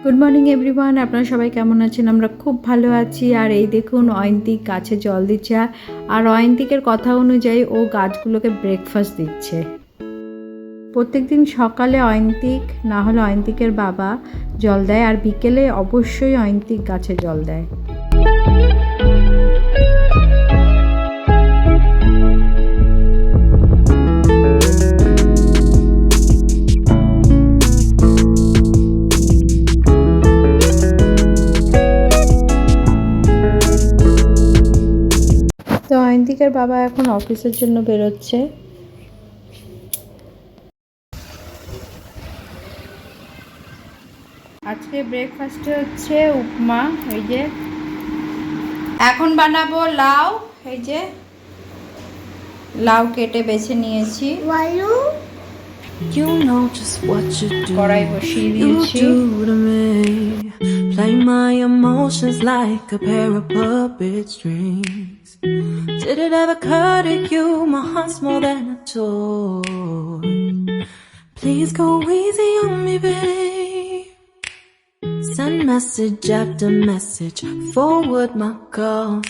Good morning everyone, আপনারা সবাই কেমন আছেন? আমরা খুব ভালো আছি। আর এই দেখুন অয়ন্তিক গাছে জল দিচ্ছে, আর অয়ন্তিকের কথা অনুযায়ী ও গাছগুলোকে ব্রেকফাস্ট দিচ্ছে। প্রত্যেকদিন সকালে অয়ন্তিক না হলে অয়ন্তিকের বাবা জল দেয়, আর বিকেলে অবশ্যই অয়ন্তিক গাছে জল দেয়। তো অয়ন্তিকের বাবা এখন অফিসের জন্য বেরোচ্ছে। আজকে ব্রেকফাস্টে হচ্ছে উপমা। এই যে এখন বানাবো লাউ। এই যে লাউ কেটে বেছে নিয়েছি, কড়াই বসিয়ে দিয়েছি। Play my emotions like a pair of puppet strings. Did it ever occur to you my heart's more than a toy? Please go easy on me, babe. Send message after message, forward my calls.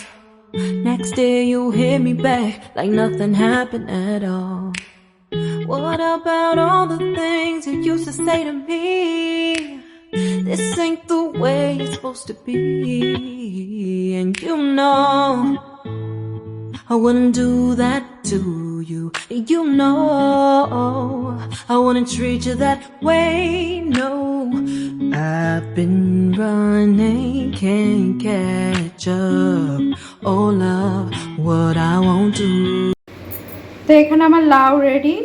Next day you hit me back like nothing happened at all. What about all the things you used to say to me? This ain't the way it's supposed to be. And you know I wouldn't do that to you. You know I wouldn't treat you that way. No, I've been running, can't catch up. Oh love, what I won't do. তো এখানে আমার লাউ ready.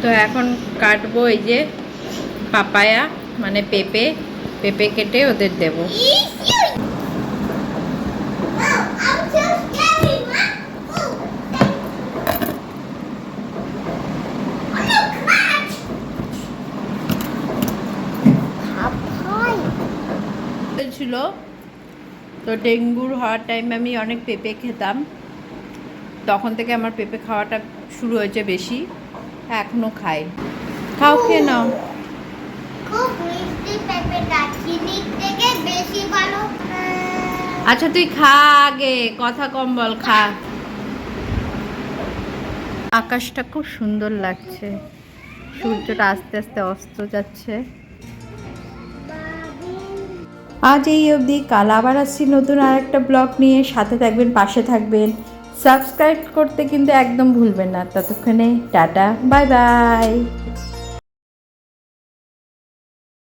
তো এখন কাটবো এই যে papaya মানে পেঁপে কেটে ওদের দেব। ছিল তো ডেঙ্গুর হওয়ার টাইমে আমি অনেক পেঁপে খেতাম, তখন থেকে আমার পেঁপে খাওয়াটা শুরু হয়েছে বেশি, এখনো খাই। খাও, খেয়ে নাও। আচ্ছা তুই খা, আগে কথা কম বল, খা। আকাশটা খুব সুন্দর লাগছে, সূর্যটা আস্তে আস্তে অস্ত যাচ্ছে। আজ এই অবধি, কাল আবার আসছি নতুন আর একটা ব্লগ নিয়ে। সাথে থাকবেন, পাশে থাকবেন, সাবস্ক্রাইব করতে কিন্তু একদম ভুলবেন না। ততক্ষণে টাটা, বাই বাই।